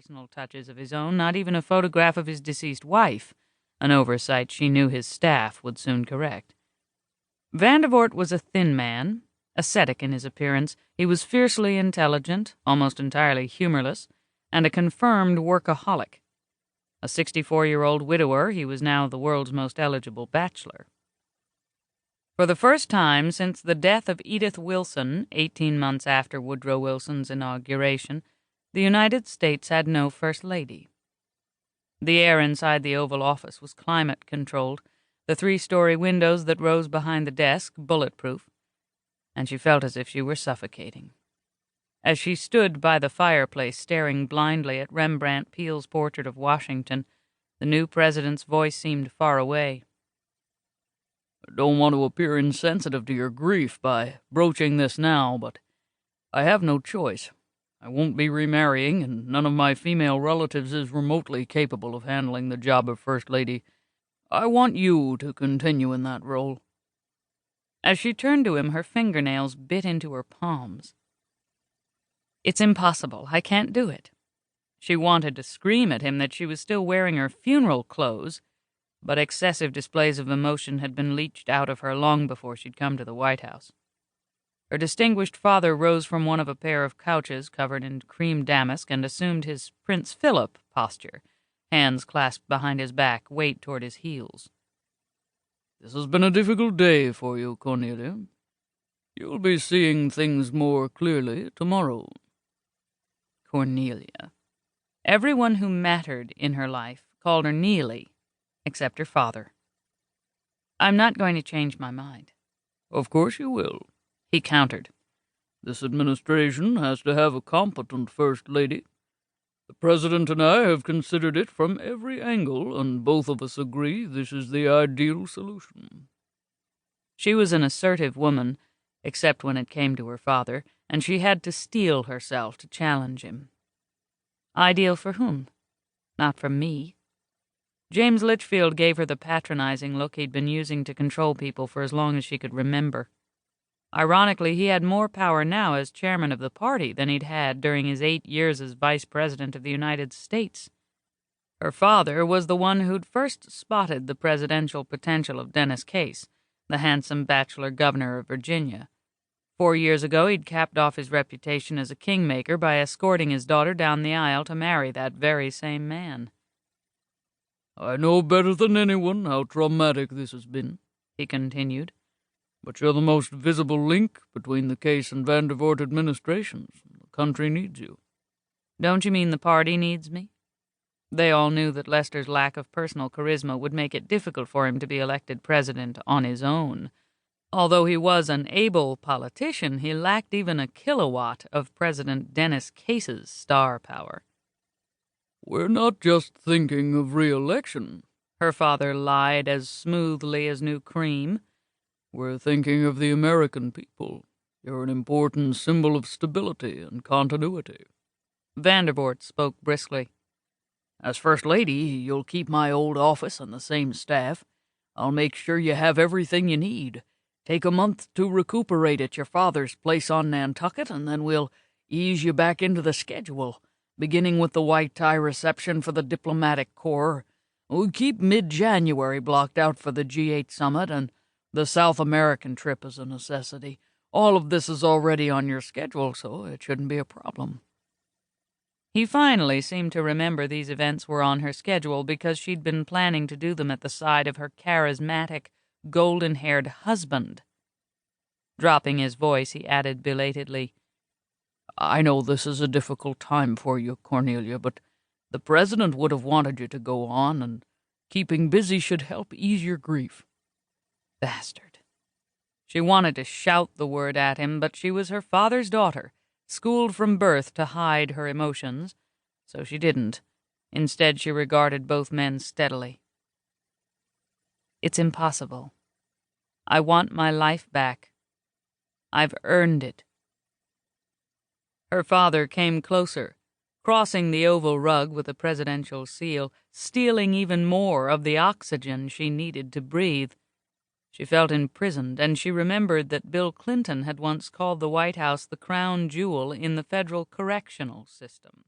personal touches of his own, not even a photograph of his deceased wife, an oversight she knew his staff would soon correct. Vandervoort was a thin man, ascetic in his appearance. He was fiercely intelligent, almost entirely humorless, and a confirmed workaholic. A 64-year-old widower, he was now the world's most eligible bachelor. For the first time since the death of Edith Wilson, 18 months after Woodrow Wilson's inauguration, the United States had no First Lady. The air inside the Oval Office was climate-controlled, the 3-story windows that rose behind the desk bulletproof, and she felt as if she were suffocating. As she stood by the fireplace staring blindly at Rembrandt Peale's portrait of Washington, the new president's voice seemed far away. I don't want to appear insensitive to your grief by broaching this now, but I have no choice. I won't be remarrying, and none of my female relatives is remotely capable of handling the job of First Lady. I want you to continue in that role. As she turned to him, her fingernails bit into her palms. It's impossible. I can't do it. She wanted to scream at him that she was still wearing her funeral clothes, but excessive displays of emotion had been leached out of her long before she'd come to the White House. Her distinguished father rose from one of a pair of couches covered in cream damask and assumed his Prince Philip posture, hands clasped behind his back, weight toward his heels. This has been a difficult day for you, Cornelia. You'll be seeing things more clearly tomorrow. Cornelia. Everyone who mattered in her life called her Neely, except her father. I'm not going to change my mind. Of course you will, he countered. This administration has to have a competent First Lady. The President and I have considered it from every angle, and both of us agree this is the ideal solution. She was an assertive woman, except when it came to her father, and she had to steel herself to challenge him. Ideal for whom? Not for me. James Litchfield gave her the patronizing look he'd been using to control people for as long as she could remember. Ironically, he had more power now as chairman of the party than he'd had during his 8 years as vice president of the United States. Her father was the one who'd first spotted the presidential potential of Dennis Case, the handsome bachelor governor of Virginia. 4 years ago, he'd capped off his reputation as a kingmaker by escorting his daughter down the aisle to marry that very same man. I know better than anyone how traumatic this has been, he continued. But you're the most visible link between the Case and Vandervoort administrations. The country needs you. Don't you mean the party needs me? They all knew that Lester's lack of personal charisma would make it difficult for him to be elected president on his own. Although he was an able politician, he lacked even a kilowatt of President Dennis Case's star power. We're not just thinking of re-election, her father lied as smoothly as new cream. We're thinking of the American people. You're an important symbol of stability and continuity. Vandervoort spoke briskly. As First Lady, you'll keep my old office and the same staff. I'll make sure you have everything you need. Take a month to recuperate at your father's place on Nantucket, and then we'll ease you back into the schedule, beginning with the white tie reception for the diplomatic corps. We'll keep mid-January blocked out for the G8 summit, and the South American trip is a necessity. All of this is already on your schedule, so it shouldn't be a problem. He finally seemed to remember these events were on her schedule because she'd been planning to do them at the side of her charismatic, golden-haired husband. Dropping his voice, he added belatedly, I know this is a difficult time for you, Cornelia, but the President would have wanted you to go on, and keeping busy should help ease your grief. Bastard. She wanted to shout the word at him, but she was her father's daughter, schooled from birth to hide her emotions, so she didn't. Instead, she regarded both men steadily. It's impossible. I want my life back. I've earned it. Her father came closer, crossing the oval rug with the presidential seal, stealing even more of the oxygen she needed to breathe. She felt imprisoned, and she remembered that Bill Clinton had once called the White House the crown jewel in the federal correctional system.